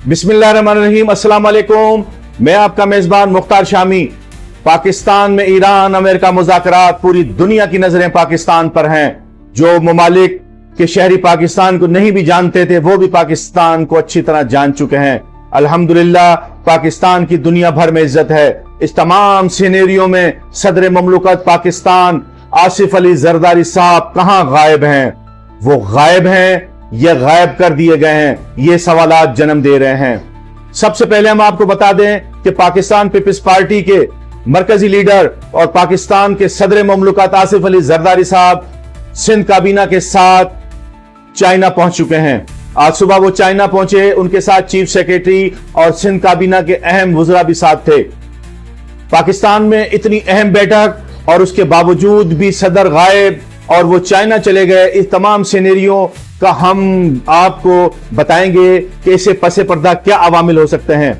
बिस्मिल्लाहिर्रहमानिर्रहीम, अस्सलाम वालेकुम। मैं आपका मेजबान मुख्तार शामी। पाकिस्तान में ईरान अमेरिका मुज़ाकरात, पूरी दुनिया की नजरें पाकिस्तान पर हैं। जो ममालिक के शहरी पाकिस्तान को नहीं भी जानते थे वो भी पाकिस्तान को अच्छी तरह जान चुके हैं। अल्हम्दुलिल्लाह पाकिस्तान की दुनिया भर में इज्जत है। इस तमाम सिनेरियो में सदर ममलुकत पाकिस्तान आसिफ अली जरदारी साहब कहां गायब हैं? वो गायब हैं या गायब कर दिए गए हैं? ये सवालात जन्म दे रहे हैं। सबसे पहले हम आपको बता दें कि पाकिस्तान पीपल्स पार्टी के मरकजी लीडर और पाकिस्तान के सदर ममलुकत आसिफ अली जरदारी साहब सिंध काबीना के साथ चाइना पहुंच चुके हैं। आज सुबह वो चाइना पहुंचे, उनके साथ चीफ सेक्रेटरी और सिंध काबीना के अहम वुज़रा भी साथ थे। पाकिस्तान में इतनी अहम बैठक और उसके बावजूद भी सदर गायब और वो चाइना चले गए। इस तमाम सिनेरियो का हम आपको बताएंगे कि इसे पसे पर्दा क्या अवामिल हो सकते हैं।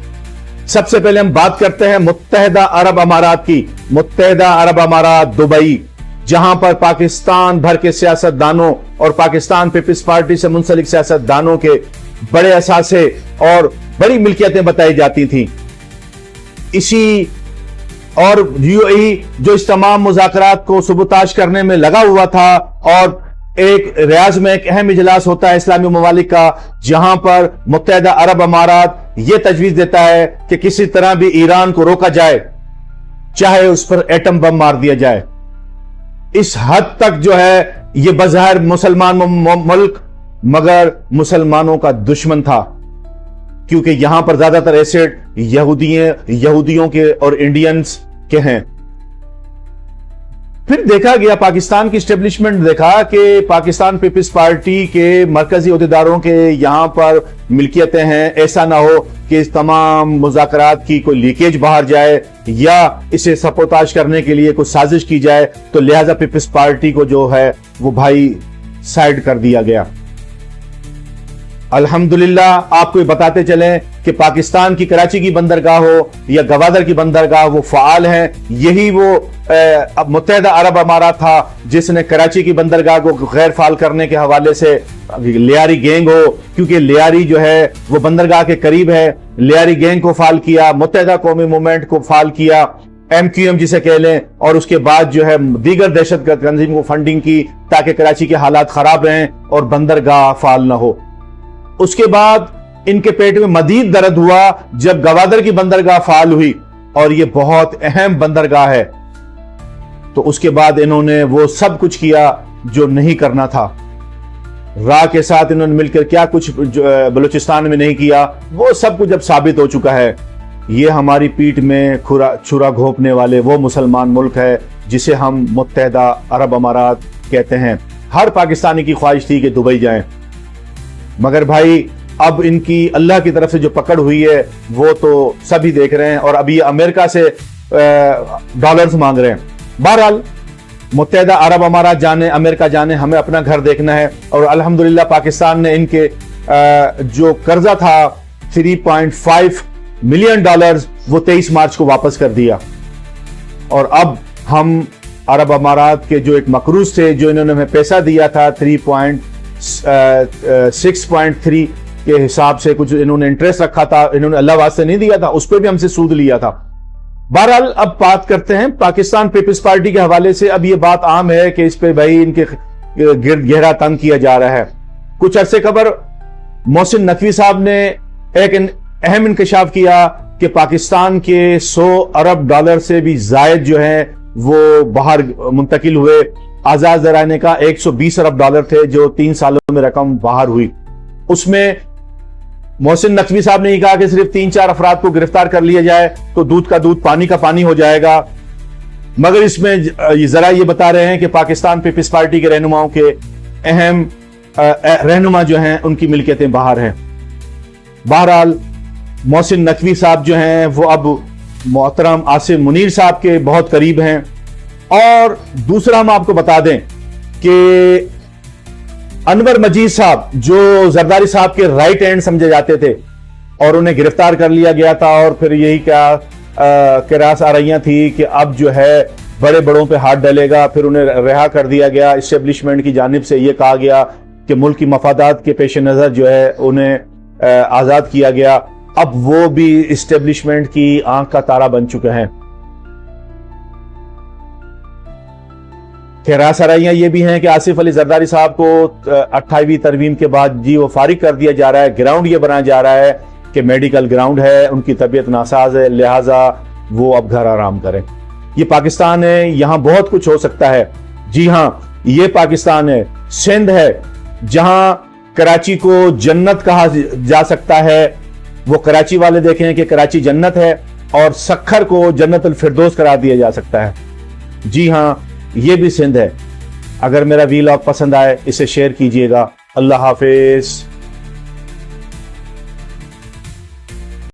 सबसे पहले हम बात करते हैं मुत्तहिदा अरब अमारात की। मुत्तहिदा अरब अमारात दुबई, जहां पर पाकिस्तान भर के सियासतदानों और पाकिस्तान पीपल्स पार्टी से मुंसलिक सियासतदानों के बड़े असासे और बड़ी मिल्कियतें बताई जाती थी। इसी और यूएई जो इस तमाम मुज़ाकरात को सुबुताश करने में लगा हुआ था, और एक रियाज में एक अहम इजलास होता है इस्लामी ममालिक का, जहां पर मुत्तहिदा अरब अमारात यह तजवीज देता है कि किसी तरह भी ईरान को रोका जाए, चाहे उस पर एटम बम मार दिया जाए। इस हद तक जो है यह बज़ाहिर मुसलमान मुल्क मगर मुसलमानों का दुश्मन था, क्योंकि यहां पर ज्यादातर एसेट यहूदियों के और इंडियंस के हैं। फिर देखा गया, पाकिस्तान की स्टेब्लिशमेंट देखा कि पाकिस्तान पीपल्स पार्टी के मरकजी अहदेदारों के यहां पर मिल्कियतें हैं। ऐसा ना हो कि इस तमाम मुज़ाकरात की कोई लीकेज बाहर जाए या इसे सपोर्टाज करने के लिए कोई साजिश की जाए, तो लिहाजा पीपल्स पार्टी को जो है वो भाई साइड कर दिया गया। अल्हम्दुलिल्लाह आपको बताते चलें कि पाकिस्तान की कराची की बंदरगाह हो या गवादर की बंदरगाह, वो फाल है। यही वो मुत्तहिदा अरब अमारात था जिसने कराची की बंदरगाह को गैर फाल करने के हवाले से लियारी गैंग हो, क्योंकि लियारी जो है वो बंदरगाह के करीब है, लियारी गैंग को फाल किया, मुत्तहिदा कौमी मूवमेंट को फाल किया, MQM जिसे कह लें, और उसके बाद जो है दीगर दहशतगर्द तंजीम को फंडिंग की ताकि कराची के हालात खराब रहें और बंदरगाह फाल न हो। उसके बाद इनके पेट में मजीद दर्द हुआ जब गवादर की बंदरगाह फाल हुई, और यह बहुत अहम बंदरगाह है। तो उसके बाद इन्होंने वो सब कुछ किया जो नहीं करना था। राह के साथ इन्होंने मिलकर क्या कुछ बलूचिस्तान में नहीं किया, वो सब कुछ अब साबित हो चुका है। ये हमारी पीठ में छुरा घोंपने वाले वो मुसलमान मुल्क है जिसे हम मुत्तहिदा अरब अमारात कहते हैं। हर पाकिस्तानी की ख्वाहिश थी कि दुबई जाएं, मगर भाई अब इनकी अल्लाह की तरफ से जो पकड़ हुई है वो तो सभी देख रहे हैं, और अभी अमेरिका से डॉलर्स मांग रहे हैं। बहरहाल मुत्तहिदा अरब अमारात जाने, अमेरिका जाने, हमें अपना घर देखना है। और अल्हम्दुलिल्लाह पाकिस्तान ने इनके जो कर्जा था $3.5 मिलियन वो 23 मार्च को वापस कर दिया। और अब हम अरब अमारात के जो एक मकरूज थे, जो इन्होंने हमें पैसा दिया था 6.3 के हिसाब से कुछ इन्होंने इंटरेस्ट रखा था, इन्होंने अल्लाह वास्ते नहीं दिया था, उस पर भी हमसे सूद लिया था। बहरहाल अब बात करते हैं पाकिस्तान पीपल्स पार्टी के हवाले से। अब ये बात आम है कि इस पे भाई इनके गहरा तंग किया जा रहा है। कुछ अरसे कबर मोहसिन नकवी साहब ने एक अहम इंकशाफ किया कि पाकिस्तान के $100 अरब से भी जायद जो है वो बाहर मुंतकिल हुए। आजाद जराने का $120 अरब थे जो 3 सालों में रकम बाहर हुई। उसमें मोहसिन नकवी साहब ने कहा कि सिर्फ 3-4 अफराद को गिरफ्तार कर लिया जाए तो दूध का दूध पानी का पानी हो जाएगा। मगर इसमें जरा ये बता रहे हैं कि पाकिस्तान पीपल्स पार्टी के रहनुमाओं के अहम रहनुमा जो हैं उनकी मिल्कियतें बाहर हैं। बहरहाल मोहसिन नकवी साहब जो हैं वो अब मोहतरम आसिम मुनीर साहब के बहुत करीब हैं। और दूसरा हम आपको बता दें कि अनवर मजीद साहब जो जरदारी साहब के राइट हैंड समझे जाते थे और उन्हें गिरफ्तार कर लिया गया था, और फिर यही क्या किरास आ रही थी कि अब जो है बड़े बड़ों पे हाथ डलेगा। फिर उन्हें रिहा कर दिया गया। इस्टेब्लिशमेंट की जानिब से यह कहा गया कि मुल्क की मफादात के पेश नज़र जो है उन्हें आज़ाद किया गया। اب وہ بھی اسٹیبلشمنٹ کی آنکھ کا تارا بن چکے ہیں۔ رائیاں یہ بھی ہیں کہ آصف علی زرداری صاحب کو 28ویں ترمیم کے بعد جی وہ فارغ کر دیا جا رہا ہے، گراؤنڈ یہ بنایا جا رہا ہے کہ میڈیکل گراؤنڈ ہے، ان کی طبیعت ناساز ہے، لہٰذا وہ اب گھر آرام کریں۔ یہ پاکستان ہے، یہاں بہت کچھ ہو سکتا ہے۔ جی ہاں، یہ پاکستان ہے، سندھ ہے، جہاں کراچی کو جنت کہا جا سکتا ہے۔ وہ کراچی والے دیکھیں کہ کراچی جنت ہے، اور سکھر کو جنت الفردوس قرار دیا جا سکتا ہے۔ جی ہاں، یہ بھی سندھ ہے۔ اگر میرا ویلاگ پسند آئے اسے شیئر کیجئے گا۔ اللہ حافظ۔